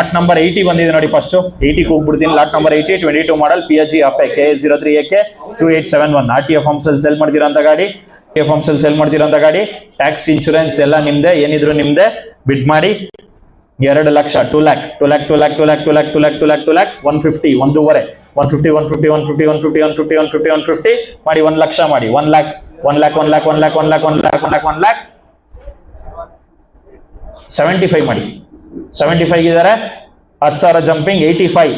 Lot number 80 ಬಂದಿದೆ ನೋಡಿ. First 80 ಹೋಗ್ಬಿಡ್ತೀನಿ. Lot number 80 22 model PHG Ape KA03AK 2871 RTF farms ಅಲ್ಲಿ ಸೇಲ್ ಮಾಡ್ತಿರೋಂಥ ಗಾಡಿ. ಫಾರ್ಮ್ಸ್ ಅಲ್ಲಿ ಸೇಲ್ ಮಾಡ್ತಿರೋಂಥ ಗಾಡಿ. ಟ್ಯಾಕ್ಸ್ ಇನ್ಶೂರೆನ್ಸ್ ಎಲ್ಲ ನಿಮ್ದೆ, ಏನಿದ್ರು ನಿಮ್ದೆ. ಬಿಡ್ ಮಾಡಿ 2 lakh 2 lac 2 lac 2 lac 2 lac 2 lac 2 lac 2 lac 2 lac 150 ಒಂದೂವರೆ 150 150 150 150 150 150 150 ಮಾಡಿ 1 ಲಕ್ಷ ಮಾಡಿ 1 lac 1 lac 1 lac 1 lac 1 lac 1 lac 1 lac 1 lac 75 ಮಾಡಿ 75 ಇದಾರೆ. 10,000 ಜಂಪಿಂಗ್ 85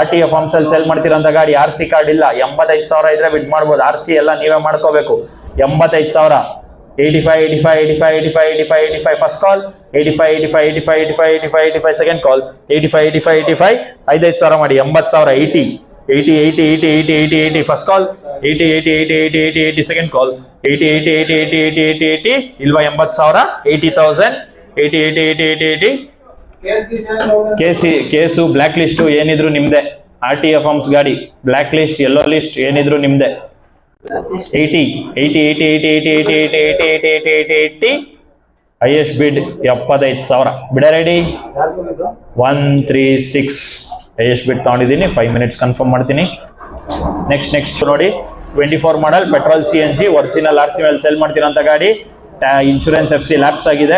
RTF ಫಾರ್ಮ್ಸ್ ಅಲ್ಲಿ ಸೇಲ್ ಮಾಡ್ತಿರೋಂಥ ಗಾಡಿ. RC ಕಾರ್ಡ್ ಇಲ್ಲ. 85,000 ಇದ್ರೆ ಬಿಡ್ ಮಾಡ್ಬೋದು. RC ಎಲ್ಲ ನೀವೇ ಮಾಡ್ಕೋಬೇಕು. 85,000 85 ಫಸ್ಟ್ ಕಾಲ್ 85 ಸೆಕೆಂಡ್ ಕಾಲ್ 85 5,000 ಮಾಡಿ 80,000 80 ಫಸ್ಟ್ ಕಾಲ್ 80 ಸೆಕೆಂಡ್ ಕಾಲ್ 80 ಇಲ್ವಾ 80,000 80,000 80 ಕೇಸು ಬ್ಲ್ಯಾಕ್ ಲಿಸ್ಟ್ ಏನಿದ್ರು ನಿಮ್ದೆ. RTF ಫಾರ್ಮ್ಸ್ ಗಾಡಿ ಬ್ಲ್ಯಾಕ್ ಲಿಸ್ಟ್ ಯೆಲ್ಲೋ ಲಿಸ್ಟ್ ಏನಿದ್ರು ನಿಮ್ದೆ. 80 ಹೈಯೆಸ್ಟ್ ಬಿಡ್ 75,000 ಬಿಡ ರೆಡಿ 136 ಹೈಯೆಸ್ಟ್ ಬಿಡ್ ತಗೊಂಡಿದ್ದೀನಿ. 5 ಮಿನಿಟ್ಸ್ ಕನ್ಫರ್ಮ್ ಮಾಡ್ತೀನಿ. ನೆಕ್ಸ್ಟ್ ನೋಡಿ 24 ಮಾಡಲ್ ಪೆಟ್ರೋಲ್ CNG ಒರಿಜಿನಲ್ RC ಮೇಲೆ ಸೇಲ್ ಮಾಡ್ತಿರೋಂಥ ಗಾಡಿ. ಇನ್ಶೂರೆನ್ಸ್ FC ಲ್ಯಾಪ್ಸ್ ಆಗಿದೆ.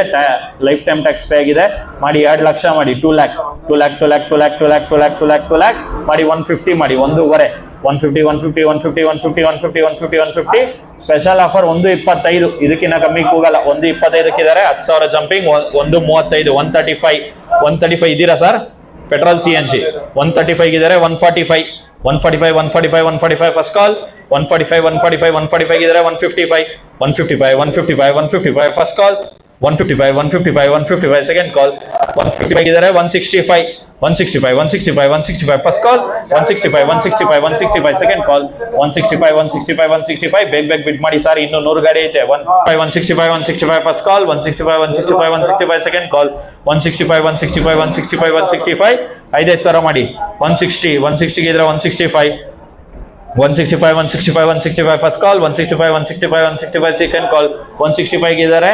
ಲೈಫ್ ಟೈಮ್ ಟ್ಯಾಕ್ಸ್ ಪೇ ಆಗಿದೆ. ಮಾಡಿ 2 ಲಕ್ಷ ಮಾಡಿ 2 ಲ್ಯಾಕ್ ಮಾಡಿ 150 ಮಾಡಿ ಒಂದೂವರೆ 150 ಸ್ಪೆಷಲ್ ಆಫರ್ 125 ಇದಕ್ಕಿಂತ ಕಮ್ಮಿ ಹೋಗಲ್ಲ. 125 ಇದಾರೆ. 10,000 ಜಂಪಿಂಗ್ 135 135 ಇದ್ದೀರಾ ಸರ್? ಪೆಟ್ರೋಲ್ CNG 135 ಇದಾರೆ. 145 ಫಸ್ಟ್ ಕಾಲ್ 145 ಇದಾರೆ. 155 ಫಸ್ಟ್ ಕಾಲ್ 155 ಸೆಕೆಂಡ್ ಕಾಲ್ 155 ಇದಾರೆ. 165 ಫಸ್ಟ್ ಕಾಲ್ 165 ಸೆಕೆಂಡ್ ಕಾಲ್ 165 ಬೇಗ ಬಿಡ್ ಮಾಡಿ ಸರ್. ಇನ್ನು 100 ಗಾಡಿ ಐತೆ. 165 ಫಸ್ಟ್ ಕಾಲ್ 165 ಸೆಕೆಂಡ್ ಕಾಲ್ 165 5,000 ಮಾಡಿ 160 ಇದ್ರೆ 165 ಫಸ್ಟ್ ಕಾಲ್ 165 ಸೆಕೆಂಡ್ ಕಾಲ್ 165 ಇದ್ದಾರೆ.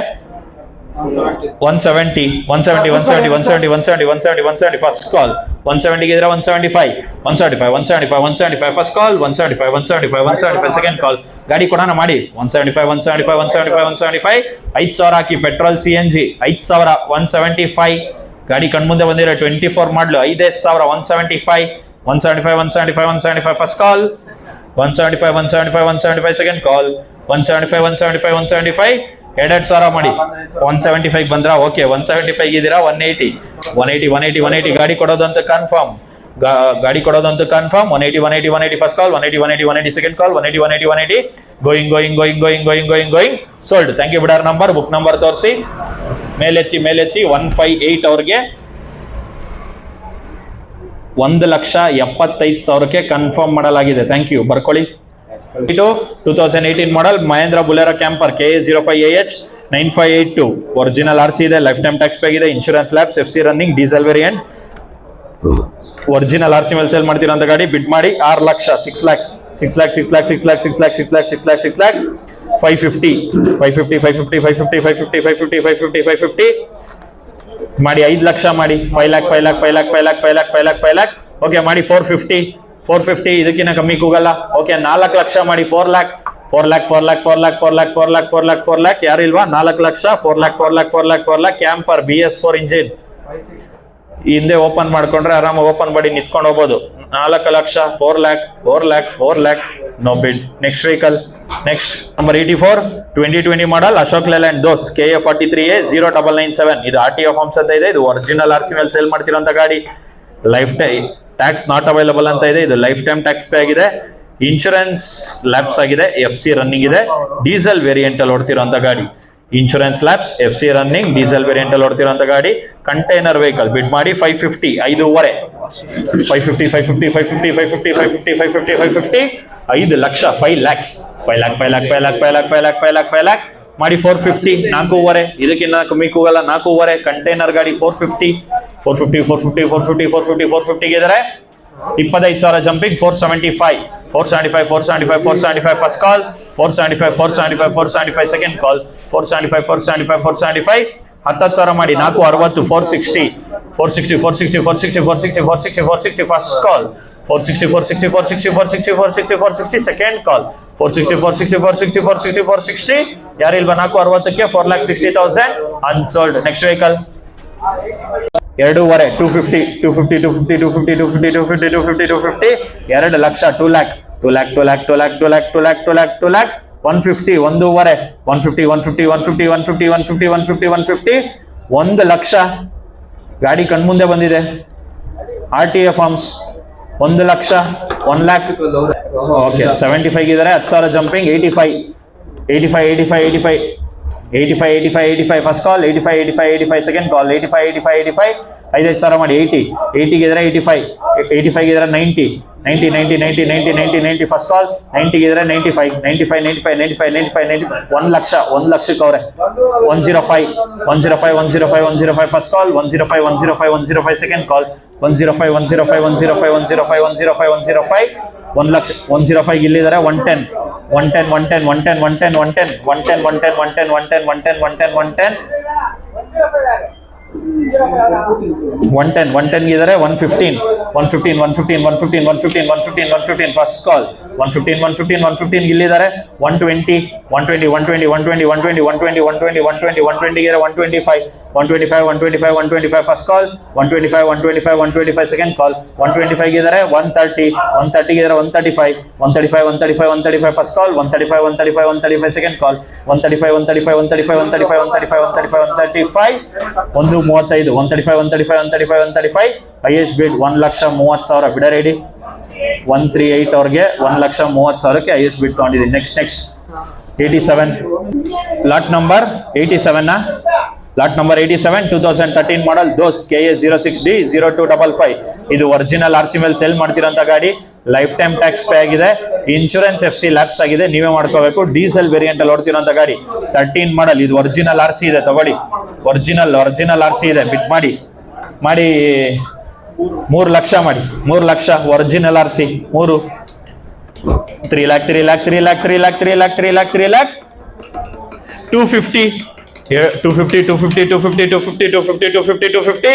170 ಫಸ್ಟ್ ಕಾಲ್ 170 ಇದ್ರೆ 175 ಫಸ್ಟ್ ಕಾಲ್ 175 ಸೆಕೆಂಡ್ ಕಾಲ್ ಗಾಡಿ ಕೊಡೋಣ ಮಾಡಿ 175 5,000 ಹಾಕಿ. ಪೆಟ್ರೋಲ್ CNG 5,000 175 ಗಾಡಿ ಕಣ್ಮುಂದೆ ಬಂದಿರೋ 24 ಮಾಡ್ಲು 5,000 175 ಫಸ್ಟ್ ಕಾಲ್ 175 ಸೆಕೆಂಡ್ ಕಾಲ್ 175 2,000 ಮಾಡಿ 175 ಬಂದ್ರ ಓಕೆ. 175 ಇದ್ದೀರಾ. 180 ಗಾಡಿ ಕೊಡೋದಂತ confirm 180 first call 180 second call 180 going sold. Thank you. Bidder number book number ತೋರಿಸಿ. ಮೇಲೆತ್ತಿ 158 ಅವ್ರಿಗೆ 1,75,000ಕ್ಕೆ ಕನ್ಫರ್ಮ್ ಮಾಡಲಾಗಿದೆ. Thank you. ಬರ್ಕೊಳ್ಳಿ. 2018 model Mahindra Bolero camper KA05AH 9582 original RC ಇದೆ. ಲೈಫ್ ಟೈಮ್ ಟ್ಯಾಕ್ಸ್ ಪೇ ಇದೆ. Insurance lapse FC running diesel variant original RC ಮೇಲೆ sale ಮಾಡ್ತಿರೋಂಥ ಗಾಡಿ. ಬಿಡ್ ಮಾಡಿ 6 ಲಕ್ಷ 6 ಲ್ಯಾಕ್ 550 ಮಾಡಿ 5 ಲಕ್ಷ ಮಾಡಿ 5 ಲ್ಯಾಕ್ ಓಕೆ ಮಾಡಿ 450 ಇದಕ್ಕಿಂತ ಕಮ್ಮಿ ಹೋಗಲ್ಲ. ಓಕೆ 4 ಲಕ್ಷ ಮಾಡಿ 4 ಲ್ಯಾಕ್ ಯಾರು ಇಲ್ವಾ? 4 ಲಕ್ಷ 4 ಲ್ಯಾಕ್ ಕ್ಯಾಂಪರ್ BS4 ಇಂಜಿನ್ ಹಿಂದೆ ಓಪನ್ ಮಾಡ್ಕೊಂಡ್ರೆ ಆರಾಮಾಗಿ ಓಪನ್ ಮಾಡಿ ನಿಂತ್ಕೊಂಡು ಹೋಗ್ಬೋದು. 4 ಲಕ್ಷ 4 ಲ್ಯಾಕ್ ನೋ ಬಿಡ್. ನೆಕ್ಸ್ಟ್ ವೆಹಿಕಲ್ ನೆಕ್ಸ್ಟ್ ನಂಬರ್ 84 2020 ಮಾಡಲ್ ಅಶೋಕ್ ಲೇಲ್ಯಾಂಡ್ ದೋಸ್ತ್ KA43A 0997 ಇದು RTF ಫಾರ್ಮ್ಸ್ ಅಂತ ಇದೆ. ಇದು ಒರಿಜಿನಲ್ RC ಮೇಲೆ ಸೇಲ್ ಮಾಡ್ತಿರೋಂಥ ಗಾಡಿ. Life time tax not available ಅಂತ ಇದೆ. ಇದು ಲೈಫ್ ಟೈಮ್ ಟ್ಯಾಕ್ಸ್ ಪೇ ಆಗಿದೆ. ಇನ್ಶೂರೆನ್ಸ್ ಲ್ಯಾಪ್ಸ್ ಆಗಿದೆ. FC ರನ್ನಿಂಗ್ ಇದೆ. ಡೀಸೆಲ್ ವೇರಿಯಂಟ್ ಅಲ್ಲಿ ಓಡ್ತಿರೋಂಥ ಗಾಡಿ. Insurance lapse FC running diesel variant ಅಲ್ಲಿ ಓಡ್ತಿರೋಂಥ ಗಾಡಿ. Container vehicle. ಬಿಡ್ ಮಾಡಿ 550 5,500 5 ಲಕ್ಷ 5 ಲ್ಯಾಕ್ಸ್ ಮಾಡಿ 450 4,500 ಇದಕ್ಕಿಂತ ಕಮ್ಮಿ ಹೋಗಲ್ಲ. 4,500 ಕಂಟೈನರ್ ಗಾಡಿ 450 ಇದ್ದಾರೆ. 25,000 ಜಂಪಿಂಗ್ 475 ಫಸ್ಟ್ ಕಾಲ್ 475 ಸೆಕೆಂಡ್ ಕಾಲ್ 475 10 ಸಾವಿರ ಮಾಡಿ 460 460 460 460 460 460 460 460 ಫಸ್ಟ್ ಕಾಲ್ 460 460 460 460 460 460 ಸೆಕೆಂಡ್ ಕಾಲ್ 460 460 460 460 460 ಯಾರಿಲ್ವಾ 460ಕ್ಕೆ 4,60,000 unsold. Next vehicle 2.5 250 250 250 250 250 250 250 250 2 lakh 2 lakh 2 lakh 2 lakh 2 lakh 2 lakh 2 lakh 2 lakh 2 lakh 150 1.5 150 150 150 150 150 150 150 1 lakh. ಗಾಡಿ ಕಣ್ಮುಂದೆ ಬಂದಿದೆ. RTA ಫಾರ್ಮ್ಸ್ 1 ಲಕ್ಷ 1 lakh. ಓಕೆ 75 ಇದ್ದಾರೆ. 10,000 jumping 85 85 85 85 85 85 85 first call 85 85 85 second call 85 85 85 5,000 ಮಾಡಿ 80 80 ಇದ್ರೆ 85 85 ಇದ್ರೆ 90 90 90 90 90 90 90 ಫಸ್ಟ್ ಕಾಲ್ 90 ಇದ್ರೆ 95 95 95 95 95 90 1 ಲಕ್ಷ 1 ಲಕ್ಷಕ್ಕೆ ಅವರೇ 105 105 105 105 ಫಸ್ಟ್ ಕಾಲ್ 105 105 105 ಸೆಕೆಂಡ್ ಕಾಲ್ 105 105 105 105 105 105 1 ಲಕ್ಷ 105 ಇಲ್ಲಿದ್ದಾರೆ 110 110 110 110 110 110 110 110 110 110 110 110 110 110 ಇದ್ದಾರೆ 115 115 115 115 115 115 115 ಫಸ್ಟ್ ಕಾಲ್ 115 115 115 ಇಲ್ಲಿದ್ದಾರೆ 120 120 120 120 120 120 120 120 120 ಇದ್ದಾರೆ 125 125 125 125 ಫಸ್ಟ್ ಕಾಲ್ 125 125 125 ಸೆಕೆಂಡ್ ಕಾಲ್ 125 ಇದ್ದಾರೆ 130 130 ಇದ್ದಾರೆ 135 135 135 135 ಫಸ್ಟ್ ಕಾಲ್ 135 135 135 ಸೆಕೆಂಡ್ ಕಾಲ್ 135 135 135 135 135 135 135 135 135 135 135 ಹೈಯೆಸ್ಟ್ ಬಿಡ್ 1,30,000 ಬಿಡ ರೆಡಿ 138 ಅವ್ರಿಗೆ 1,30,000ಕ್ಕೆ ಹೈಯೆಸ್ಟ್ ಬಿಡ್ ತಗೊಂಡಿದ್ದೀನಿ. Next 87 lot number 87 lot number 87 2013 ಮಾಡಲ್ ದೋಸ್ತ್ KA 06D0255 ಇದು ಒರಿಜಿನಲ್ RC ಮೇಲೆ ಸೇಲ್ ಮಾಡ್ತಿರೋಂಥ ಗಾಡಿ. ಲೈಫ್ ಟೈಮ್ ಟ್ಯಾಕ್ಸ್ ಪೇ ಆಗಿದೆ. ಇನ್ಶೂರೆನ್ಸ್ FC ಲ್ಯಾಪ್ಸ್ ಆಗಿದೆ. ನೀವೇ ಮಾಡ್ಕೋಬೇಕು. ಡೀಸೆಲ್ ವೇರಿಯಂಟ್ ಅಲ್ಲಿ ಓಡ್ತಿರೋಂಥ ಗಾಡಿ 13 ಮಾಡಲ್. ಇದು ಒರಿಜಿನಲ್ RC ಇದೆ, ತಗೊಳ್ಳಿ. ಒರಿಜಿನಲ್ RC ಇದೆ. ಬಿಟ್ ಮಾಡಿ 3 ಲಕ್ಷ ಮಾಡಿ 3 lakh original RC 3 3 lakh 3 lakh 3 lakh 3 lakh 3 lakh 3 lakh 3 lakh 250 250 250 250 250 250 250 250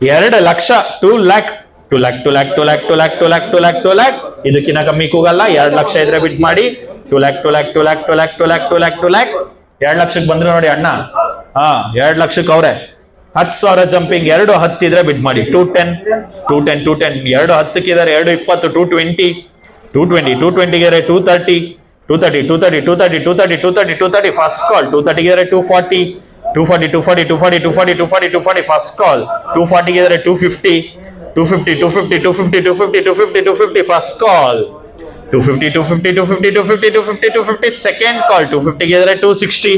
2 lakh 2 lakh 2 lakh 2 lakh 2 lakh 2 lakh 2 lakh 2 lakh 2 lakh ಇದಕ್ಕಿಂತ ಕಮ್ಮಿ ಕೂಗಲ್ಲ. 2 ಲಕ್ಷ ಇದ್ರೆ ಬಿಟ್ ಮಾಡಿ 2 lakh 2 lakh 2 lakh 2 lakh 2 lakh 2 lakh 2 lakh 2 ಲಕ್ಷಕ್ಕೆ ಬಂದ್ರೆ ನೋಡಿ ಅಣ್ಣ. 2 ಲಕ್ಷಕ್ಕೆ ಅವ್ರೆ 10,000 ಜಂಪಿಂಗ್ 210 ಇದ್ರೆ ಬಿಟ್ ಮಾಡಿ 210 210 210 210 ಇದಾರೆ 220 220 220 220 ಗೆ 230 230 230 230 230 230 230 ಫಸ್ಟ್ ಕಾಲ್ 230 ಗೆ 240 240 240 240 240 240 240 ಫಸ್ಟ್ ಕಾಲ್ 240 ಗೆ 250 250 250 250 250 250 250 ಫಸ್ಟ್ ಕಾಲ್ 250 250 250 250 250 250 ಸೆಕೆಂಡ್ ಕಾಲ್ 250 ಗೆ 260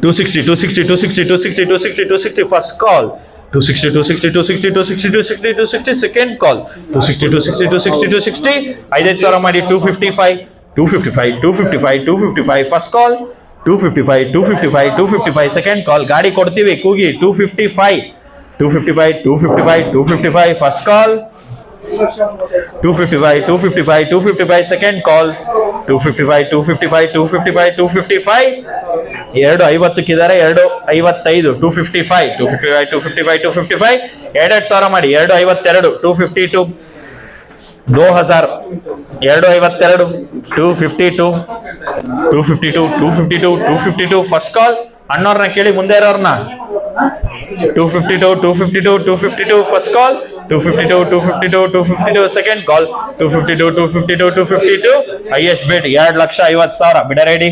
260 260 260 260 260 260 ಫಸ್ಟ್ ಕಾಲ್ 260 260 260 260 260 260 ಸೆಕೆಂಡ್ ಕಾಲ್ 260 260 260 260 5,000 ಮಾಡಿ 255 255 255 255 ಫಸ್ಟ್ ಕಾಲ್ 255 255 255 ಸೆಕೆಂಡ್ ಕಾಲ್. ಗಾಡಿ ಕೊಡ್ತೀವಿ ಕೂಗಿ 255 255 255 255 ಫಸ್ಟ್ ಕಾಲ್ 255 255 255 ಸೆಕೆಂಡ್ ಕಾಲ್ 255 255 255 255 250 255 255 255 255 2,000 ಮಾಡಿ 252 252 2000 252 252 252 252 252 ಫಸ್ಟ್ ಕಾಲ್. ಅಣ್ಣವ್ರನ್ನ ಕೇಳಿ ಮುಂದೆ ಇರೋರ್ನ 252 252 252 ಫಸ್ಟ್ ಕಾಲ್ 252 252 252 ಸೆಕೆಂಡ್ ಕಾಲ್ 252 252 252 ಹೈಯೆಸ್ಟ್ ಬಿಡ್ 2,50,000 ಬಿಡ ರೆಡಿ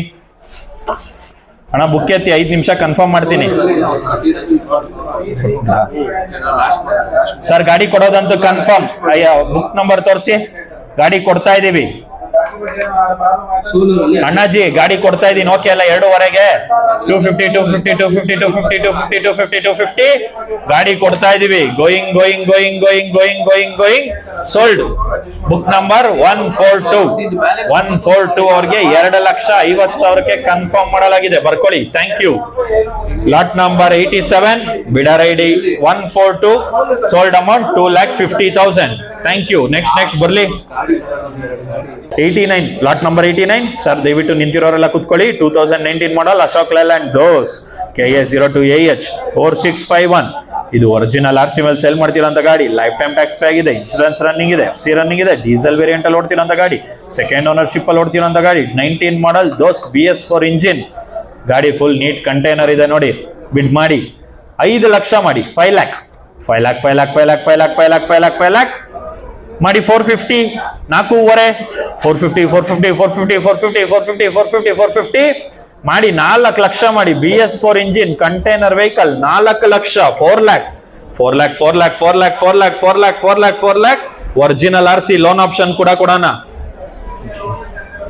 ಅಣ್ಣ. ಬುಕ್ ಎತ್ತಿ 5 ನಿಮಿಷ ಕನ್ಫರ್ಮ್ ಮಾಡ್ತೀನಿ ಸರ್. ಗಾಡಿ ಕೊಡೋದಂತೂ ಕನ್ಫರ್ಮ್. ಅಯ್ಯ ಬುಕ್ ನಂಬರ್ ತೋರಿಸಿ. ಗಾಡಿ ಕೊಡ್ತಾ ಇದೀವಿ ಅಣ್ಣಾಜಿ, ಗಾಡಿ ಕೊಡ್ತಾ ಇದೀನಿ. ಓಕೆ ಅಲ್ಲ 2:15 250 250 250 250 250 250 250 ಗಾಡಿ ಕೊಡ್ತಾ ಇದೀವಿ. Going going going going going going going sold. Book number 142 ಅವ್ರಿಗೆ 2,50,000ಕ್ಕೆ ಕನ್ಫರ್ಮ್ ಮಾಡಲಾಗಿದೆ. ಬರ್ಕೊಳ್ಳಿ. Thank you. Lot number 87 bidder ID 142 sold amount 2,50,000. Thank you. Next ಬರ್ಲಿ 89 ಲಾಟ್ ನಂಬರ್ 89 ಸರ್. ದಯವಿಟ್ಟು ನಿಂತಿರೋರೆಲ್ಲ ಕುತ್ಕೊಳ್ಳಿ. 2019 ಮಾಡಲ್ ಅಶೋಕ್ ಲೇಲ್ಯಾಂಡ್ ದೋಸ್ತ್ KA02AH 4651. ಇದು ಒರಿಜಿನಲ್ RC ಮೇಲೆ ಸೇಲ್ ಮಾಡ್ತಿರೋಂಥ ಗಾಡಿ. ಲೈಫ್ ಟೈಮ್ ಟ್ಯಾಕ್ಸ್ ಪೇ ಆಗಿದೆ, ಇನ್ಶೂರೆನ್ಸ್ ರನ್ನಿಂಗ್ ಇದೆ, FC ರನ್ನಿಂಗ್ ಇದೆ, ಡೀಸೆಲ್ ವೇರಿಯಂಟ್ ಅಲ್ಲಿ ಓಡ್ತಿರೋಂಥ ಗಾಡಿ, ಸೆಕೆಂಡ್ ಓನರ್ಶಿಪ್ ಅಲ್ಲಿ ಓಡ್ತಿರೋಂಥ ಗಾಡಿ, 19 ಮಾಡಲ್ ದೋಸ್ತ್ BS4 ಇಂಜಿನ್ ಗಾಡಿ. ಫುಲ್ ನೀಟ್ ಕಂಟೈನರ್ ಇದೆ ನೋಡಿ. ಬಿಡ್ ಮಾಡಿ 5 ಲಕ್ಷ ಮಾಡಿ, 5 ಲ್ಯಾಕ್ ಮಾಡಿ 450, 450 ಮಾಡಿ 4 ಲಕ್ಷ ಮಾಡಿ. BS4 ಇಂಜಿನ್ ಕಂಟೈನರ್ ವೆಹಿಕಲ್ 4 ಲಕ್ಷ, 4 lac original RC loan option ಕೂಡ ಕೊಡೋಣ.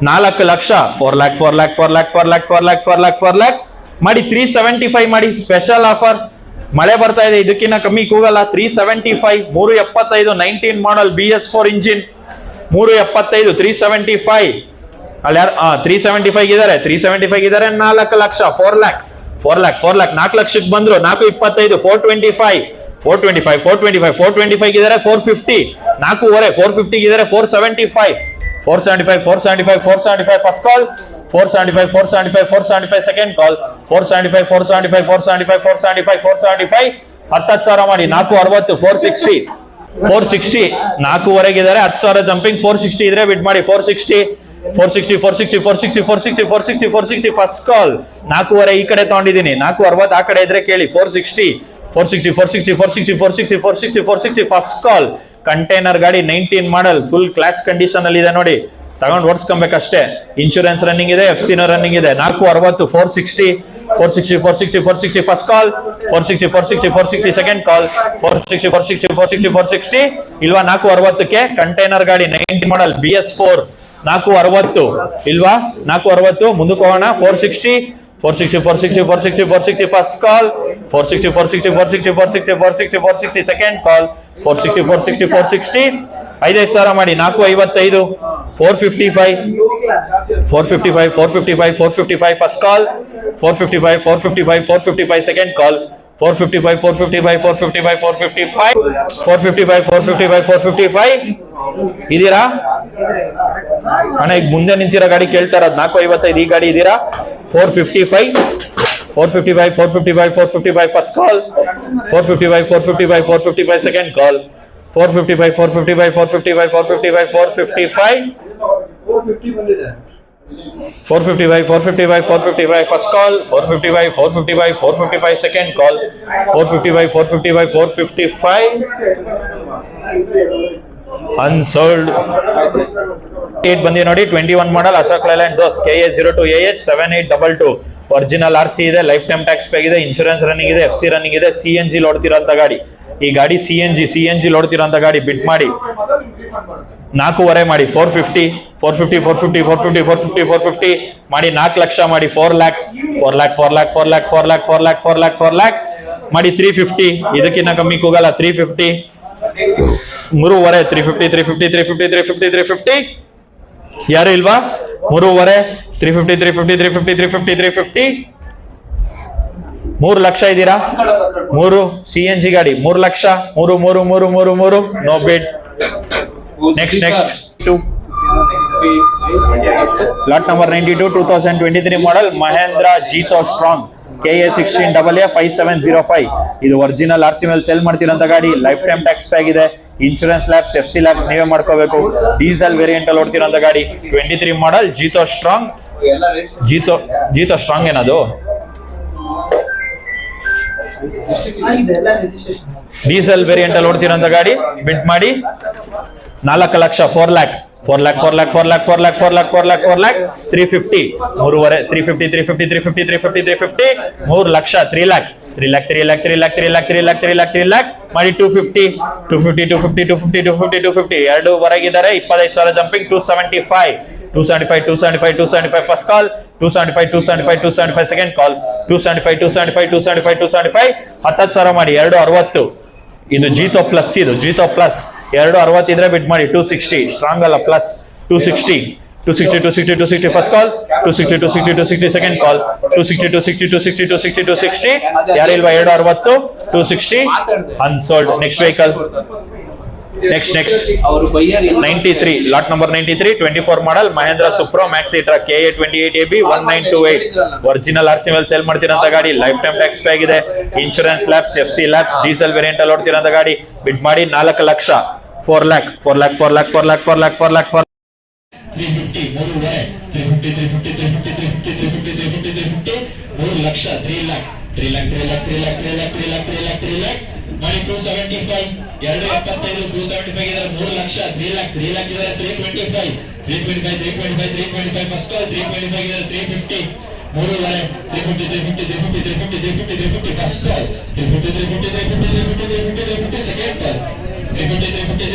4 ಲಕ್ಷ, 4 ಲ್ಯಾಕ್ ಮಾಡಿ 375 ಮಾಡಿ. ಸ್ಪೆಷಲ್ ಆಫರ್, ಮಳೆ ಬರ್ತಾ ಇದೆ, ಇದಕ್ಕಿಂತ ಕಮ್ಮಿ ಕೂಗಲ್ಲ. 375, 375 19 ಮಾಡಲ್ BS4 ಇಂಜಿನ್ 375, 375 ಅಲ್ಲಿ ಯಾರು 375 ಇದಾರೆ, 375 ಇದಾರೆ. 4 ಲಕ್ಷ, 4 ಲ್ಯಾಕ್ 4 ಲಕ್ಷಕ್ಕೆ ಬಂದ್ರು. 425, 425 ಇದಾರೆ. 450, 4.5 ಇದಾರೆ. 475 ಫಸ್ಟ್ ಕಾಲ್, 475 ಸೆಕೆಂಡ್ ಕಾಲ್, 475 10,000 ಮಾಡಿ. 460, 460 4.5 10,000 ಜಂಪಿಂಗ್. 460 ಇದ್ರೆ ಬಿಡ್ ಮಾಡಿ. 460 ಫಸ್ಟ್ ಕಾಲ್. 4.5 ಈ ಕಡೆ ತಗೊಂಡಿದ್ದೀನಿ, 460 ಆ ಕಡೆ ಇದ್ರೆ ಕೇಳಿ. 460 ಫಸ್ಟ್ ಕಾಲ್. ಕಂಟೈನರ್ ಗಾಡಿ 19 ಮಾಡಲ್ ಫುಲ್ ಕ್ಲಾಸ್ ಕಂಡೀಷನ್ ಅಲ್ಲಿ ಇದೆ ನೋಡಿ. ತಗೊಂಡು ಓಡಿಸ್ಕೊಬೇಕಷ್ಟೇ. ಇನ್ಶೂರೆನ್ಸ್ ರನ್ನಿಂಗ್ ಇದೆ, FC ರನ್ನಿಂಗ್ ಇದೆ. 460, 460 ಫಸ್ಟ್ ಕಾಲ್, 460 ಸೆಕೆಂಡ್ ಕಾಲ್, 460 ಇಲ್ವಾ? 460ಕ್ಕೆ ಕಂಟೈನರ್ ಗಾಡಿ 19 ಮಾಡಲ್ BS4 460 ಇಲ್ವಾ? 460 ಮುಂದಕ್ಕೆ ಹೋಗೋಣ. 460 ಫಸ್ಟ್ ಕಾಲ್, 460 ಸೆಕೆಂಡ್ ಕಾಲ್, 460 5,000 ಮಾಡಿ. 455, 455 ಫಸ್ಟ್ ಕಾಲ್, 455 ಸೆಕೆಂಡ್ ಕಾಲ್, 455 ಇದೀರಾ ಅಣ್ಣ? ಈಗ ಮುಂದೆ ನಿಂತಿರೋ ಗಾಡಿ ಕೇಳ್ತಾ ಇರೋದು 455. ಈ ಗಾಡಿ ಇದೀರಾ? 455 ಫಸ್ಟ್ ಕಾಲ್, 455 ಸೆಕೆಂಡ್ ಕಾಲ್, 455 ಫಸ್ಟ್ ಕಾಲ್, 455 ಸೆಕೆಂಡ್ ಕಾಲ್, 455 ಅನ್ಸೋಲ್ಡ್. 8 ಬಂದಿ ನೋಡಿ. 21 ಮಾಡಲ್ ಅಶೋಕ್ ಲೈಲ್ಯಾಂಡ್ ದೋಸ್ KA02AH 7822 ಒರಿಜಿನಲ್ RC ಇದೆ, ಲೈಫ್ ಟೈಮ್ ಟ್ಯಾಕ್ಸ್ ಪೇ ಇದೆ, ಇನ್ಶೂರೆನ್ಸ್ ರನ್ನಿಂಗ್ ಇದೆ, FC ರನ್ನಿಂಗ್ ಇದೆ. CNG ಓಡ್ತಿರೋಂಥ ಗಾಡಿ. ಈ ಗಾಡಿ CNG ಓಡ್ತಿರೋಂಥ ಗಾಡಿ. ಬಿಟ್ ಮಾಡಿ 4.5 ಮಾಡಿ. 450 ಮಾಡಿ. 4 ಲಕ್ಷ ಮಾಡಿ. 4 ಲ್ಯಾಕ್ ಮಾಡಿ. 350 ಇದಕ್ಕಿಂತ ಕಮ್ಮಿ ಕೂಗಲ್ಲ. 350 3.5 ಯಾರು ಇಲ್ವಾ? 3.5 350 3 ಲಕ್ಷ ಇದ್ದೀರಾ? 3 CNG ಗಾಡಿ 3 ಲಕ್ಷ. 3 ನೋ ಬಿಡ್. ನೆಕ್ಸ್ಟ್ ಲಾಟ್ ನಂಬರ್ 92 2023 ಮಾಡಲ್ ಮಹೇಂದ್ರ ಜೀತೋ ಸ್ಟ್ರಾಂಗ್ KA16AA 5705. ಇದು ಒರಿಜಿನಲ್ RC ಮೇಲೆ ಸೆಲ್ ಮಾಡ್ತಿರೋಂಥ ಗಾಡಿ. ಲೈಫ್ ಟೈಮ್ ಟ್ಯಾಕ್ಸ್ ಪೇ ಆಗಿದೆ, ಇನ್ಶೂರೆನ್ಸ್ ಲ್ಯಾಬ್ಸ್, FC ಲ್ಯಾಬ್ಸ್ ನೀವೇ ಮಾಡ್ಕೋಬೇಕು. ಡೀಸೆಲ್ ವೇರಿಯಂಟ್ ಅಲ್ಲಿ ಓಡ್ತಿರೋಂಥ ಗಾಡಿ. 23 ಮಾಡಲ್ ಜೀತೋ ಸ್ಟ್ರಾಂಗ್. ಜೀತೋ ಸ್ಟ್ರಾಂಗ್ ಏನದು? ಡೀಸೆಲ್ ವೇರಿಯಂಟ್ ಅಲ್ಲಿ ಓಡ್ತಿರೋಂಥ ಗಾಡಿ. ಬಿಟ್ ಮಾಡಿ 4 ಲಕ್ಷ. 4 ಲ್ಯಾಕ್ 350 3 ಲಕ್ಷ. 3 ಲ್ಯಾಕ್ ಮಾಡಿ. 250 ಎರಡು ಹೊರಗಿದ್ದಾರೆ. 25,000 ಜಂಪಿಂಗ್. 275 ಫಸ್ಟ್ ಕಾಲ್, 275 ಸೆಕೆಂಡ್ ಕಾಲ್, 275 10,000 ಮಾಡಿ. 260 ಇದು ಜೀತೋ ಪ್ಲಸ್. ಇದು ಜೀತೋ ಪ್ಲಸ್ 260 ಇದ್ರೆ ಬಿಟ್ ಮಾಡಿ. 260 ಸ್ಟ್ರಾಂಗ್ ಅಲ್ಲ plus. 260 first call, 260 second call, 260 ಯಾರಿಲ್ವಾ? 260 260 ಅನ್ಸೋಲ್ಡ್. ನೆಕ್ಸ್ಟ್ ವೆಹಿಕಲ್ ನೆಕ್ಸ್ಟ್ ಅವರು buyer 93 lot number 93 24 model Mahindra Supro maxi truck KA28AB 1928 original RC sale ಮಾಡ್ತಿರೋಂತ ಗಾಡಿ ಲೈಫ್ ಟೈಮ್ ಟ್ಯಾಕ್ಸ್ ಪೇ ಆಗಿದೆ, insurance lapse, FC lapse, diesel variant ಅಲ್ಲಿ ಓಡ್ತಿರೋಂತ ಗಾಡಿ. Bid ಮಾಡಿ 4 ಲಕ್ಷ 4 ಲ್ಯಾಕ್ 4 ಲ್ಯಾಕ್ 4 ಲ್ಯಾಕ್ 4 ಲ್ಯಾಕ್ 4 ಲ್ಯಾಕ್ 4 ಲ್ಯಾಕ್ 350 ಮೂರುವರೆ 350 350 350 350 350 350 3 lakh 3 lac 3 lac 3 lac 3 lac 3 lac 3 lac 3 lac 3 lac ಮಾಡಿ 275 275 275 ಇದ್ದಾರೆ 3 ಲಕ್ಷ 3 ಲ್ಯಾಕ್ 3 ಲ್ಯಾಕ್ ಇದ್ದಾರೆ 325 325 325 325 ಫಸ್ಟ್ ಕಾಲ್ 325 ಇದ್ದಾರೆ 350 ಮೂರುವರೆ 350 350 350 350 350 ಫಸ್ಟ್ ಕಾಲ್ 350 350 350 350 ಸೆಕೆಂಡ್ ಕಾಲ್ 350 350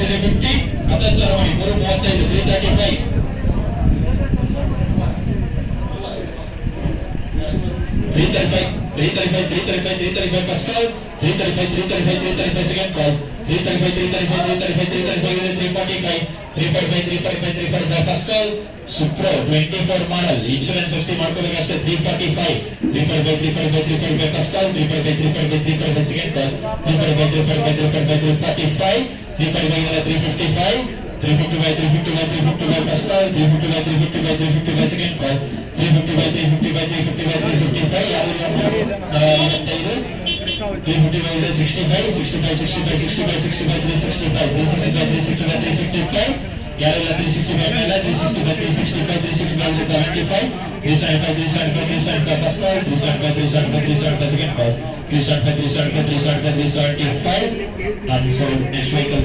350 10 ಸಾವಿರ ಮಾಡಿ 335 335 335 first call 335 second call 345 first call Supro 24 model insurance FC ಮಾಡ್ಕೋಬೇಕಷ್ಟೇ 345 first call 345 second call 345 355 first call 355 second call 355 ಯಾರು 365 ಯಾರೆಲ್ಲ 365 ಮೇಲೆ 365 ಫಸ್ಟ್ ಕಾಲ್ 375 ಸೆಕೆಂಡ್ ಕಾಲ್ 375 next vehicle